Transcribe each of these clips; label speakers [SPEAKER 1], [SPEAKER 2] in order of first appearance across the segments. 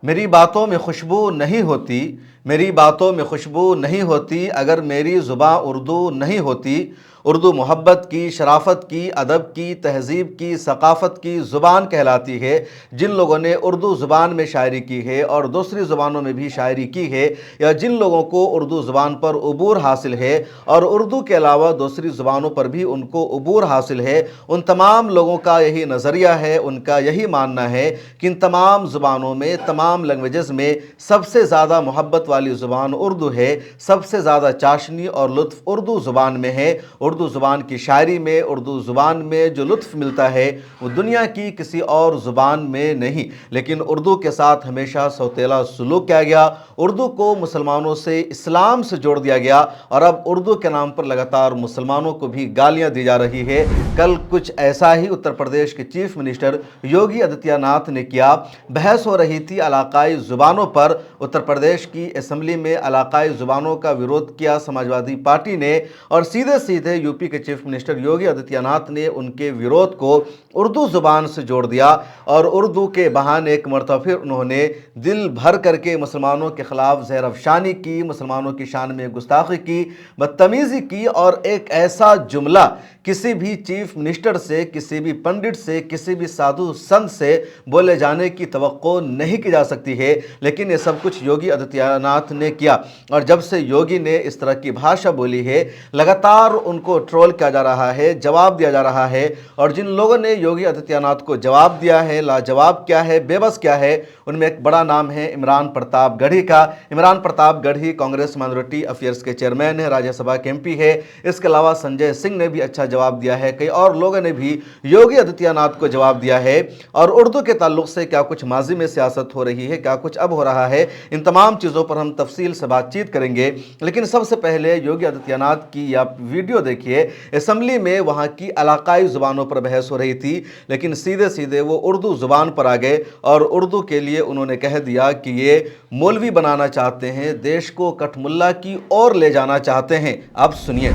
[SPEAKER 1] मेरी बातों में खुशबू नहीं होती, मेरी बातों में खुशबू नहीं होती अगर मेरी ज़ुबान उर्दू नहीं होती। उर्दू मोहब्बत की, शराफत की, अदब की, तहज़ीब की, सकाफ़त की ज़ुबान कहलाती है। जिन लोगों ने उर्दू ज़ुबान में शायरी की है और दूसरी ज़ुबानों में भी शायरी की है, या जिन लोगों को उर्दू ज़ुबान पर उबूर हासिल है और उर्दू के अलावा दूसरी ज़ुबानों पर भी उनको उबूर हासिल है, उन तमाम लोगों का यही नज़रिया है, उनका यही मानना है कि इन तमाम ज़ुबानों में, तमाम लैंग्वेजेस में सबसे ज़्यादा मोहब्बत वाली ज़ुबान उर्दू है। सबसे ज़्यादा चाशनी और लुत्फ़ उर्दू ज़ुबान में है। उर्दू ज़ुबान की शायरी में, उर्दू ज़ुबान में जो लुत्फ़ मिलता है वो दुनिया की किसी और ज़ुबान में नहीं। लेकिन उर्दू के साथ हमेशा सौतेला सलूक किया गया। उर्दू को मुसलमानों से, इस्लाम से जोड़ दिया गया और अब उर्दू के नाम पर लगातार मुसलमानों को भी गालियां दी जा रही है। कल कुछ ऐसा ही उत्तर प्रदेश के चीफ मिनिस्टर योगी आदित्यनाथ ने किया। बहस हो रही थी इलाकाई ज़ुबानों पर। उत्तर प्रदेश की असेंबली में इलाकाई ज़ुबानों का विरोध किया समाजवादी पार्टी ने और सीधे सीधे यूपी के चीफ मिनिस्टर योगी आदित्यनाथ ने उनके विरोध को उर्दू ज़ुबान से जोड़ दिया और उर्दू के बहाने एक मरतबा फिर उन्होंने दिल भर करके मुसलमानों के ख़िलाफ़ ज़हर अफ़शानी की, मुसलमानों की शान में गुस्ताखी की, बदतमीज़ी की और एक ऐसा जुमला किसी भी चीफ मिनिस्टर से, किसी भी पंडित से, किसी भी साधु संत से बोले जाने की तवक्को नहीं की जा सकती है। लेकिन ये सब कुछ योगी आदित्यनाथ ने किया और जब से योगी ने इस तरह की भाषा बोली है, लगातार उनको ट्रोल किया जा रहा है, जवाब दिया जा रहा है। और जिन लोगों ने योगी आदित्यनाथ को जवाब दिया है, लाजवाब क्या है, बेबस क्या है, उनमें एक बड़ा नाम है इमरान प्रताप गढ़ी का। इमरान प्रताप गढ़ी कांग्रेस माइनॉरिटी अफेयर्स के चेयरमैन है, राज्यसभा के एमपी है। इसके अलावा संजय सिंह ने भी अच्छा जवाब दिया है, कई और लोगों ने भी योगी आदित्यनाथ को जवाब दिया है। और उर्दू के ताल्लुक से क्या कुछ माजी में सियासत हो रही है, क्या कुछ अब हो रहा है, इन तमाम चीज़ों पर हम तफसील से बातचीत करेंगे। लेकिन सबसे पहले योगी आदित्यनाथ की आप वीडियो देखिए। असेंबली में वहाँ की इलाकाई ज़ुबानों पर बहस हो रही थी, लेकिन सीधे सीधे वो उर्दू ज़ुबान पर आ गए और उर्दू के लिए उन्होंने कह दिया कि ये मौलवी बनाना चाहते हैं, देश को कठमुल्ला की ओर ले जाना चाहते हैं। अब सुनिए।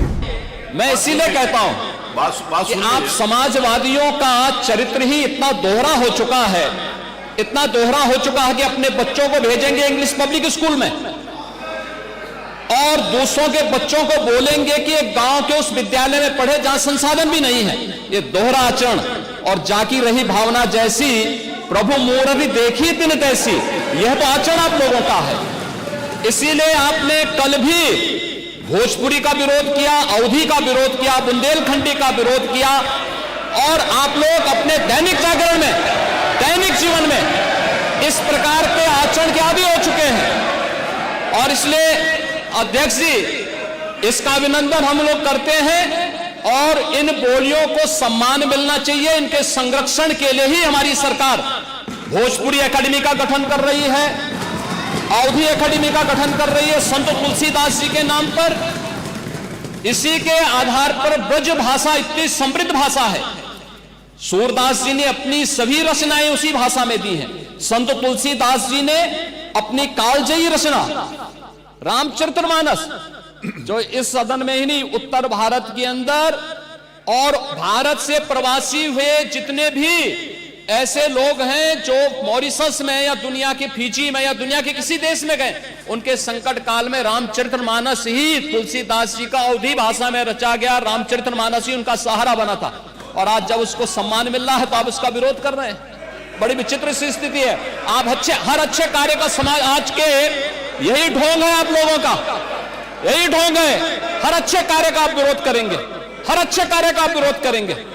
[SPEAKER 2] मैं इसीलिए कहता हूं कि आप समाजवादियों का चरित्र ही इतना दोहरा हो चुका है, इतना दोहरा हो चुका है कि अपने बच्चों को भेजेंगे इंग्लिश पब्लिक स्कूल में और दूसरों के बच्चों को बोलेंगे कि एक गांव के उस विद्यालय में पढ़े जहां संसाधन भी नहीं है। ये दोहरा आचरण और जाकी रही भावना जैसी प्रभु मूर्ति देखी तिन तैसी, यह तो आचरण आप लोगों का है। इसीलिए आपने कल भी भोजपुरी का विरोध किया, अवधी का विरोध किया, बुंदेलखंडी का विरोध किया और आप लोग अपने दैनिक जागरण में, दैनिक जीवन में इस प्रकार के आचरण के आदी हो चुके हैं। और इसलिए अध्यक्ष जी, इसका अभिनंदन हम लोग करते हैं और इन बोलियों को सम्मान मिलना चाहिए। इनके संरक्षण के लिए ही हमारी सरकार भोजपुरी एकेडमी का गठन कर रही है, अवधी एकेडमी का गठन कर रही है संत तुलसीदास जी के नाम पर। इसी के आधार पर ब्रज भाषा इतनी समृद्ध भाषा है। सूरदास जी ने अपनी सभी रचनाएं उसी भाषा में दी हैं। संत तुलसीदास जी ने अपनी कालजयी रचना रामचरितमानस, जो इस सदन में ही नहीं, उत्तर भारत के अंदर और भारत से प्रवासी हुए जितने भी ऐसे लोग हैं जो मॉरिशस में या दुनिया के फिजी में या दुनिया के किसी देश में गए, उनके संकट काल में रामचरितमानस ही तुलसीदास जी का अवधी भाषा में रचा गया, रामचरितमानस ही उनका सहारा बना था। और आज जब उसको सम्मान मिल रहा है तो आप उसका विरोध कर रहे हैं। बड़ी विचित्र सी स्थिति है। आप हर अच्छे कार्य का समाज, आज के यही ढोंग है आप लोगों का, यही ढोंग है। हर अच्छे कार्य का आप विरोध करेंगे, हर अच्छे कार्य का आप विरोध करेंगे।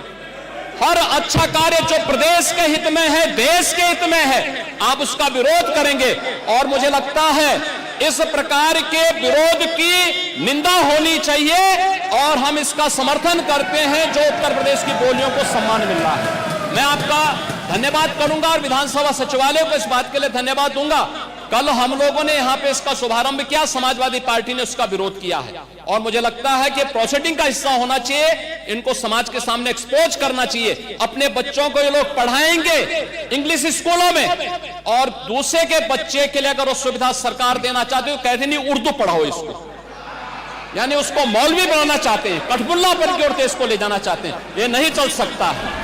[SPEAKER 2] हर अच्छा कार्य जो प्रदेश के हित में है, देश के हित में है, आप उसका विरोध करेंगे। और मुझे लगता है इस प्रकार के विरोध की निंदा होनी चाहिए और हम इसका समर्थन करते हैं जो उत्तर प्रदेश की बोलियों को सम्मान मिल रहा है। मैं आपका धन्यवाद करूंगा और विधानसभा सचिवालय को इस बात के लिए धन्यवाद दूंगा। कल हम लोगों ने यहां पे इसका शुभारंभ किया, समाजवादी पार्टी ने उसका विरोध किया है और मुझे लगता है कि प्रोसीडिंग का हिस्सा होना चाहिए। इनको समाज के सामने एक्सपोज करना चाहिए। अपने बच्चों को ये लोग पढ़ाएंगे इंग्लिश स्कूलों में और दूसरे के बच्चे के लिए अगर वो सुविधा सरकार देना चाहते हो, कहते नहीं उर्दू पढ़ाओ इसको, यानी उसको मौलवी बनाना चाहते हैं, कठपुल्ला पर की ओर देश को ले जाना चाहते हैं। ये नहीं चल सकता है।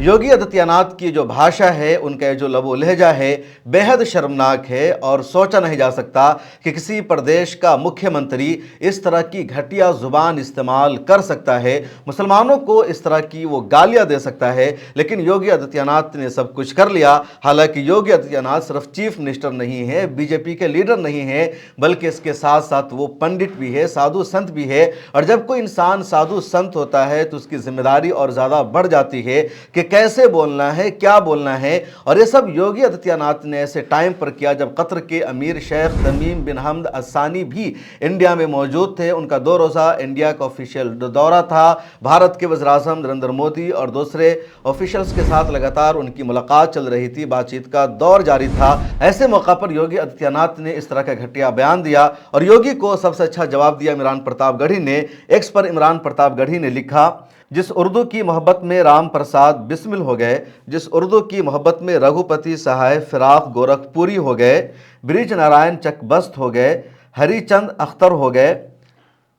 [SPEAKER 1] योगी आदित्यनाथ की जो भाषा है, उनका जो लबो लहजा है, बेहद शर्मनाक है और सोचा नहीं जा सकता कि किसी प्रदेश का मुख्यमंत्री इस तरह की घटिया जुबान इस्तेमाल कर सकता है, मुसलमानों को इस तरह की वो गालियां दे सकता है। लेकिन योगी आदित्यनाथ ने सब कुछ कर लिया। हालांकि योगी आदित्यनाथ सिर्फ चीफ मिनिस्टर नहीं है, बीजेपी के लीडर नहीं है, बल्कि इसके साथ साथ वो पंडित भी है, साधु संत भी है। और जब कोई इंसान साधु संत होता है तो उसकी जिम्मेदारी और ज़्यादा बढ़ जाती है कि कैसे बोलना है, क्या बोलना है। और ये सब योगी आदित्यनाथ ने ऐसे टाइम पर किया जब कतर के अमीर शेख तमीम बिन हमद असानी भी इंडिया में मौजूद थे। उनका 2 रोज़ा इंडिया का ऑफिशियल दौरा था। भारत के वज़ीर-ए-आज़म नरेंद्र मोदी और दूसरे ऑफिशियल्स के साथ लगातार उनकी मुलाकात चल रही थी, बातचीत का दौर जारी था। ऐसे मौका पर योगी आदित्यनाथ ने इस तरह का घटिया बयान दिया और योगी को सबसे अच्छा जवाब दिया इमरान प्रतापगढ़ी ने। एक्स पर इमरान प्रतापगढ़ी ने लिखा, जिस उर्दू की मोहब्बत में राम प्रसाद बिस्मिल हो गए, जिस उर्दू की मोहब्बत में रघुपति सहाय फिराक गोरखपुरी हो गए, ब्रिज नारायण चकबस्त हो गए, हरिचंद अख्तर हो गए,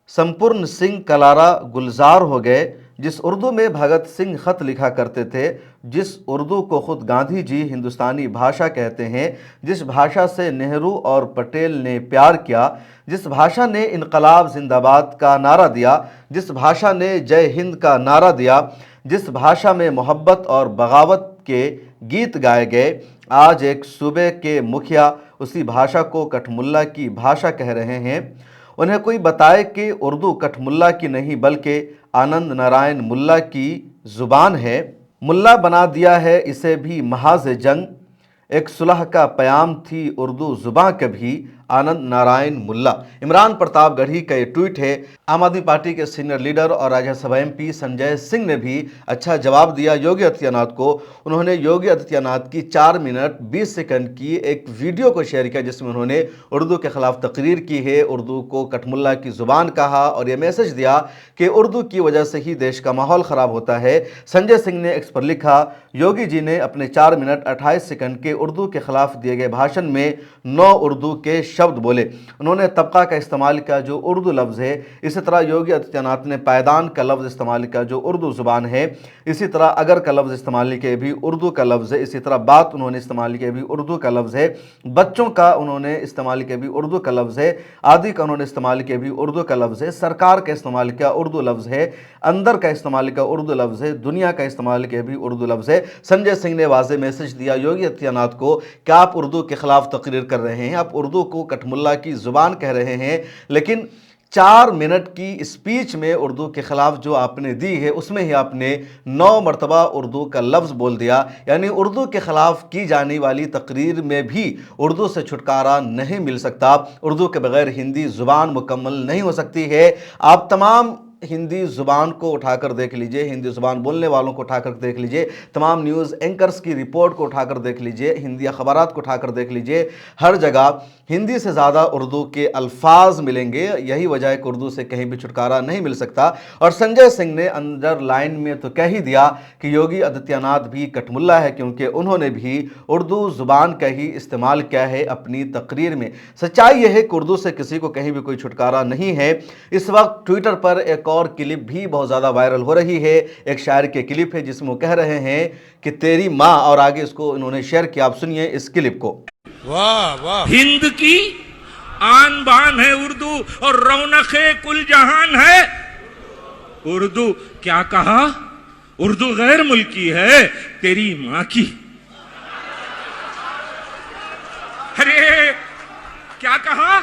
[SPEAKER 1] संपूर्ण सिंह कलारा गुलजार हो गए, जिस उर्दू में भगत सिंह खत लिखा करते थे, जिस उर्दू को खुद गांधी जी हिंदुस्तानी भाषा कहते हैं, जिस भाषा से नेहरू और पटेल ने प्यार किया, जिस भाषा ने इनकलाब जिंदाबाद का नारा दिया, जिस भाषा ने जय हिंद का नारा दिया, जिस भाषा में मोहब्बत और बगावत के गीत गाए गए, आज एक सूबे के मुखिया उसी भाषा को कठमुल्ला की भाषा कह रहे हैं। उन्हें कोई बताए कि उर्दू कठमुल्ला की नहीं बल्कि आनंद नारायण मुल्ला की ज़ुबान है। मुल्ला बना दिया है इसे भी महाज जंग, एक सुलह का प्याम थी उर्दू ज़ुबां कभी, आनंद नारायण मुल्ला। इमरान प्रतापगढ़ी का ये ट्वीट है। आम आदमी पार्टी के सीनियर लीडर और राज्यसभा एमपी संजय सिंह ने भी अच्छा जवाब दिया योगी आदित्यनाथ को। उन्होंने योगी आदित्यनाथ की 4 मिनट 20 सेकंड की एक वीडियो को शेयर किया जिसमें उन्होंने उर्दू के खिलाफ तकरीर की है, उर्दू को कठमुल्ला की ज़ुबान कहा और ये मैसेज दिया कि उर्दू की वजह से ही देश का माहौल ख़राब होता है। संजय सिंह ने एक्स पर लिखा, योगी जी ने अपने 4 मिनट 28 सेकंड के उर्दू के खिलाफ दिए गए भाषण में 9 उर्दू के शब्द बोले। उन्होंने तबका का इस्तेमाल किया जो उर्दू लफ्ज़ है। इसी तरह योगी आदित्यनाथ ने पायदान का लफ्ज़ इस्तेमाल किया जो उर्दू ज़ुबान है। इसी तरह अगर का लफ्ज़ इस्तेमाल किया भी उर्दू का लफ्ज़ है। इसी तरह बात उन्होंने इस्तेमाल किया भी उर्दू का लफ्ज़ है। बच्चों का उन्होंने इस्तेमाल किया भी उर्दू का लफ्ज़ है। आदि का उन्होंने इस्तेमाल किया भी उर्दू का लफ्ज़ है। सरकार का इस्तेमाल किया उर्दू लफ्ज़ है। अंदर का इस्तेमाल किया उर्दू लफ्ज़ है। दुनिया का इस्तेमाल किया भी उर्दू लफ्ज़ है। संजय सिंह ने वाज़ेह मैसेज दिया योगी आदित्यनाथ को कि आप उर्दू के खिलाफ तकरीर कर रहे हैं, आप उर्दू को कठमुल्ला की ज़ुबान कह रहे हैं, लेकिन 4 मिनट की स्पीच में उर्दू के खिलाफ जो आपने दी है उसमें ही आपने 9 मरतबा उर्दू का लफ्ज़ बोल दिया। यानी उर्दू के खिलाफ की जाने वाली तकरीर में भी उर्दू से छुटकारा नहीं मिल सकता। उर्दू के बगैर हिंदी ज़ुबान मुकम्मल नहीं हो सकती है। आप तमाम हिंदी ज़ुबान को उठाकर देख लीजिए, हिंदी ज़ुबान बोलने वालों को उठाकर देख लीजिए, तमाम न्यूज़ एंकर्स की रिपोर्ट को उठाकर देख लीजिए, हिंदी अखबारात को उठाकर देख लीजिए, हर जगह हिंदी से ज़्यादा उर्दू के अल्फाज मिलेंगे। यही वजह है कि उर्दू से कहीं भी छुटकारा नहीं मिल सकता। और संजय सिंह ने अंदर लाइन में तो कह ही दिया कि योगी आदित्यनाथ भी कठमुल्ला है क्योंकि उन्होंने भी उर्दू ज़ुबान का ही इस्तेमाल किया है अपनी तकरीर में। सच्चाई यह है कि उर्दू से किसी को कहीं भी कोई छुटकारा नहीं है। इस वक्त ट्विटर पर एक और क्लिप भी बहुत ज़्यादा वायरल हो रही है। एक शायर के क्लिप है जिसमें वो कह रहे हैं कि तेरी माँ, और आगे इसको इन्होंने शेयर किया। आप सुनिए इस क्लिप को।
[SPEAKER 3] वाह वाह, हिंद की आन बान है उर्दू और रौनक कुल जहान है उर्दू। क्या कहा? उर्दू गैर मुल्की है तेरी माँ की। अरे क्या कहा?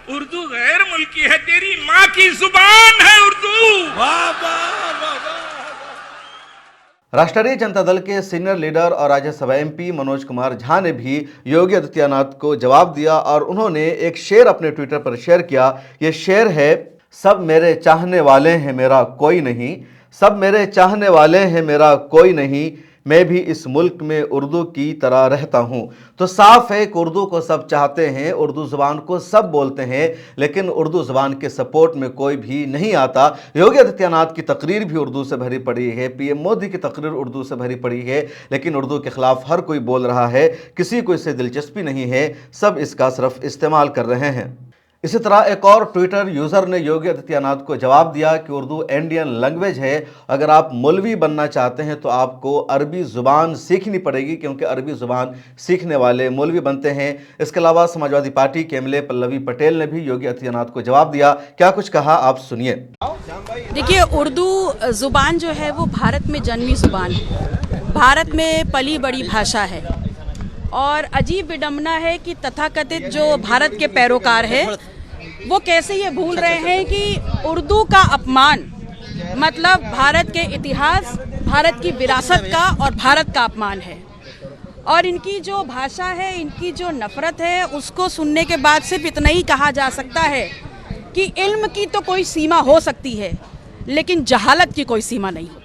[SPEAKER 3] उर्दू गैर मुल्की है तेरी माँ की जुबान है उर्दू। वाह वाह वाह वाह।
[SPEAKER 1] राष्ट्रीय जनता दल के सीनियर लीडर और राज्यसभा एमपी मनोज कुमार झा ने भी योगी आदित्यनाथ को जवाब दिया और उन्होंने एक शेर अपने ट्विटर पर शेयर किया। ये शेर है, सब मेरे चाहने वाले हैं मेरा कोई नहीं, सब मेरे चाहने वाले हैं मेरा कोई नहीं, मैं भी इस मुल्क में उर्दू की तरह रहता हूँ। तो साफ है कि उर्दू को सब चाहते हैं, उर्दू ज़ुबान को सब बोलते हैं, लेकिन उर्दू ज़ुबान के सपोर्ट में कोई भी नहीं आता। योगी आदित्यनाथ की तकरीर भी उर्दू से भरी पड़ी है, पीएम मोदी की तकरीर उर्दू से भरी पड़ी है, लेकिन उर्दू के ख़िलाफ़ हर कोई बोल रहा है, किसी को इससे दिलचस्पी नहीं है, सब इसका सिर्फ इस्तेमाल कर रहे हैं। इसी तरह एक और ट्विटर यूज़र ने योगी आदित्यनाथ को जवाब दिया कि उर्दू इंडियन लैंग्वेज है, अगर आप मौलवी बनना चाहते हैं तो आपको अरबी ज़ुबान सीखनी पड़ेगी, क्योंकि अरबी ज़ुबान सीखने वाले मौलवी बनते हैं। इसके अलावा समाजवादी पार्टी के एमएलए पल्लवी पटेल ने भी योगी आदित्यनाथ को जवाब दिया। क्या कुछ कहा, आप सुनिए।
[SPEAKER 4] देखिए, उर्दू ज़ुबान जो है वो भारत में जन्मी ज़ुबान है, भारत में पली बड़ी भाषा है, और अजीब विडंबना है कि तथाकथित जो भारत के पैरोकार है वो कैसे ये भूल रहे हैं कि उर्दू का अपमान मतलब भारत के इतिहास, भारत की विरासत का और भारत का अपमान है। और इनकी जो भाषा है, इनकी जो नफ़रत है, उसको सुनने के बाद सिर्फ इतना ही कहा जा सकता है कि इल्म की तो कोई सीमा हो सकती है, लेकिन जहालत की कोई सीमा नहीं होती।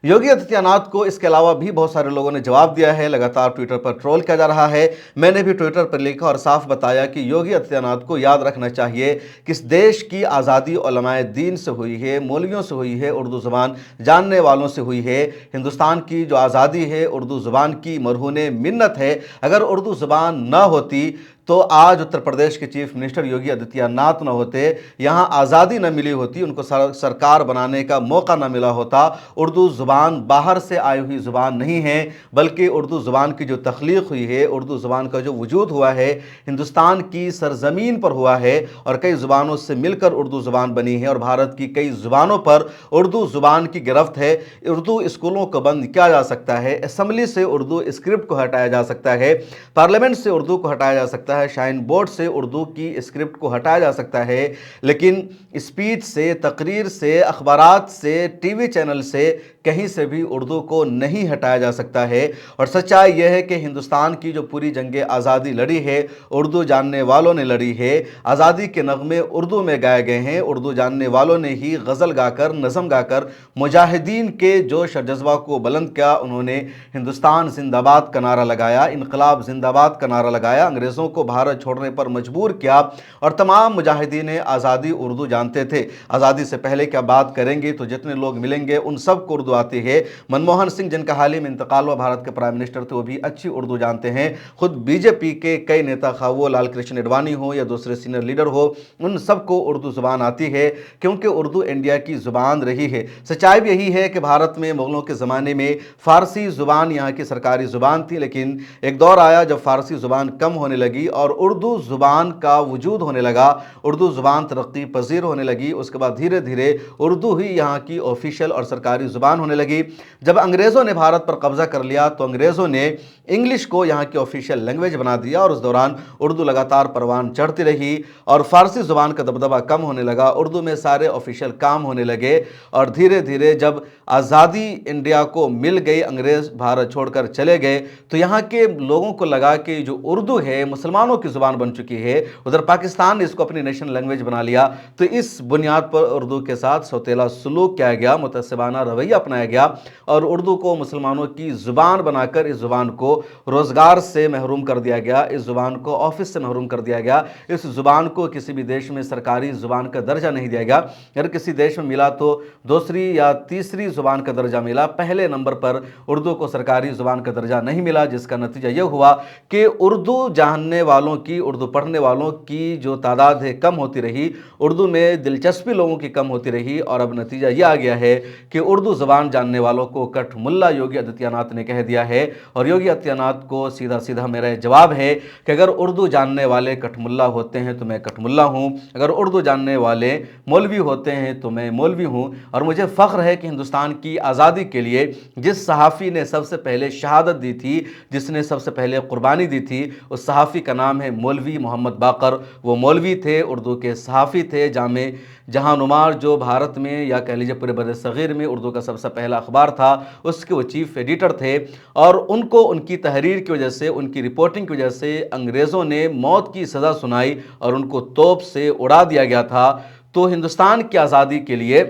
[SPEAKER 1] योगी आदित्यनाथ को इसके अलावा भी बहुत सारे लोगों ने जवाब दिया है। लगातार ट्विटर पर ट्रोल किया जा रहा है। मैंने भी ट्विटर पर लिखा और साफ बताया कि योगी आदित्यनाथ को याद रखना चाहिए कि इस देश की आज़ादी उलमाए दीन से हुई है, मौलवियों से हुई है, उर्दू ज़ुबान जानने वालों से हुई है। हिंदुस्तान की जो आज़ादी है उर्दू ज़ुबान की मरहून मिन्नत है। अगर उर्दू ज़ुबान ना होती तो आज उत्तर प्रदेश के चीफ मिनिस्टर योगी आदित्यनाथ न होते, यहाँ आज़ादी न मिली होती, उनको सरकार बनाने का मौका न मिला होता। उर्दू ज़ुबान बाहर से आई हुई ज़ुबान नहीं है, बल्कि उर्दू ज़ुबान की जो तख्लीक हुई है, उर्दू ज़ुबान का जो वजूद हुआ है, हिंदुस्तान की सरज़मीन पर हुआ है और कई ज़ुबानों से मिलकर उर्दू ज़ुबान बनी है। और भारत की कई ज़ुबानों पर उर्दू ज़ुबान की गिरफ्त है। उर्दू स्कूलों को बंद किया जा सकता है, असम्बली से उर्दू स्क्रिप्ट को हटाया जा सकता है, पार्लियामेंट से उर्दू को हटाया जा सकता है, शाइन बोर्ड से उर्दू की स्क्रिप्ट को हटाया जा सकता है, लेकिन स्पीच से, तकरीर से, अखबारात से, टीवी चैनल से कहीं से भी उर्दू को नहीं हटाया जा सकता है। और सच्चाई यह है कि हिंदुस्तान की जो पूरी जंग आज़ादी लड़ी है उर्दू जानने वालों ने लड़ी है। आज़ादी के नगमे उर्दू में गाए गए हैं। उर्दू जानने वालों ने ही गज़ल गाकर, नज़म गाकर मुजाहिदीन के जोश और जज्बा को बुलंद किया। उन्होंने हिंदुस्तान जिंदाबाद का नारा लगाया, इनकलाब जिंदाबाद का नारा लगाया, अंग्रेज़ों को भारत छोड़ने पर मजबूर किया। और तमाम मुजाहिदीन आज़ादी उर्दू जानते थे। आज़ादी से पहले क्या बात करेंगे तो जितने लोग मिलेंगे उन सब को उर्दू आती है। मनमोहन सिंह, जिनका हाल ही में इंतकाल हुआ, भारत के प्राइम मिनिस्टर थे, वो भी अच्छी उर्दू जानते हैं। खुद बीजेपी के कई नेता, खा वो लाल कृष्ण अडवाणी हो या दूसरे सीनियर लीडर हो, उन सबको उर्दू ज़ुबान आती है, क्योंकि उर्दू इंडिया की ज़ुबान रही है। सच्चाई भी यही है कि भारत में मुग़लों के ज़माने में फ़ारसी ज़ुबान यहाँ की सरकारी ज़ुबान थी, लेकिन एक दौर आया जब फ़ारसी ज़ुबान कम होने लगी और उर्दू ज़ुबान का वजूद होने लगा, उर्दू ज़ुबान तरक्की पजीर होने लगी। उसके बाद धीरे धीरे उर्दू ही यहाँ की ऑफिशियल और सरकारी ज़ुबान होने लगी। जब अंग्रेज़ों ने भारत पर कब्ज़ा कर लिया तो अंग्रेज़ों ने इंग्लिश को यहाँ की ऑफिशियल लैंग्वेज बना दिया और उस दौरान उर्दू लगातार परवान चढ़ती रही और फ़ारसी ज़ुबान का दबदबा कम होने लगा। उर्दू में सारे ऑफिशियल काम होने लगे और धीरे धीरे जब आज़ादी इंडिया को मिल गई, अंग्रेज़ भारत छोड़कर चले गए, तो यहाँ के लोगों को लगा कि जो उर्दू है मुसलमानों की ज़ुबान बन चुकी है। उधर पाकिस्तान ने इसको अपनी नेशनल लैंग्वेज बना लिया, तो इस बुनियाद पर उर्दू के साथ सौतेला सलूक किया गया, मुतअस्सिबाना रवैया अपनाया गया और उर्दू को मुसलमानों की ज़ुबान बनाकर इस ज़ुबान को रोज़गार से महरूम कर दिया गया, इस ज़ुबान को ऑफिस से महरूम कर दिया गया, इस ज़ुबान को किसी भी देश में सरकारी ज़ुबान का दर्जा नहीं दिया गया। अगर किसी देश में मिला तो दूसरी या तीसरी ज़ुबान का दर्जा मिला, पहले नंबर पर उर्दू को सरकारी ज़ुबान का दर्जा नहीं मिला, जिसका नतीजा यह हुआ कि उर्दू जानने वालों की, उर्दू पढ़ने वालों की जो तादाद है कम होती रही, उर्दू में दिलचस्पी लोगों की कम होती रही और अब नतीजा यह आ गया है कि उर्दू ज़ुबान जानने वालों को कठ मुल्ला योगी आदित्यनाथ ने कह दिया है। और योगी आदित्यनाथ को सीधा सीधा मेरा जवाब है कि अगर उर्दू जानने वाले कठ मुल्ला होते हैं तो मैं कठ मुल्ला हूँ, अगर उर्दू जानने वाले मौलवी होते हैं तो मैं मौलवी हूँ। और मुझे फ़ख्र है कि हिंदुस्तान की आज़ादी के लिए जिस सहाफ़ी ने सबसे पहले शहादत दी थी, जिसने सबसे पहले कुर्बानी दी थी, उस सहाफ़ी का नाम है मौलवी मोहम्मद बाकर। वो मौलवी थे, उर्दू के सहाफ़ी थे, जामे जहानुमार जो भारत में या कह लीजिए पूरे बर सग़ीर में उर्दू का सबसे पहला अखबार था, उसके वो चीफ़ एडिटर थे। और उनको उनकी तहरीर की वजह से, उनकी रिपोर्टिंग की वजह से अंग्रेज़ों ने मौत की सज़ा सुनाई और उनको तोप से उड़ा दिया गया था। तो हिंदुस्तान की आज़ादी के लिए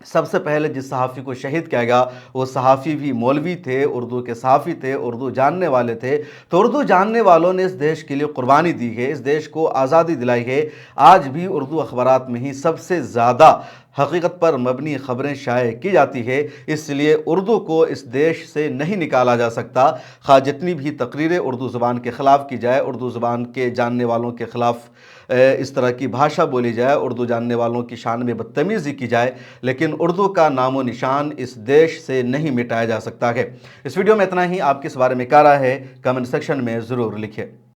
[SPEAKER 1] सबसे पहले जिस सहाफ़ी को शहीद किया गया वो सहाफ़ी भी मौलवी थे, उर्दू के सहाफ़ी थे, उर्दू जानने वाले थे। तो उर्दू जानने वालों ने इस देश के लिए कुर्बानी दी है, इस देश को आज़ादी दिलाई है। आज भी उर्दू अखबारात में ही सबसे ज़्यादा हकीकत पर मबनी ख़बरें शाये की जाती है, इसलिए उर्दू को इस देश से नहीं निकाला जा सकता। खा जितनी भी तकरीरें उर्दू ज़ुबान के ख़िलाफ़ की जाए, उर्दू ज़ुबान के जानने वालों के ख़िलाफ़ इस तरह की भाषा बोली जाए, उर्दू जानने वालों की शान में बदतमीज़ी की जाए, लेकिन उर्दू का नामो निशान इस देश से नहीं मिटाया जा सकता है। इस वीडियो में इतना ही। आपकी इस बारे में क्या राय है, कमेंट सेक्शन में ज़रूर लिखिए।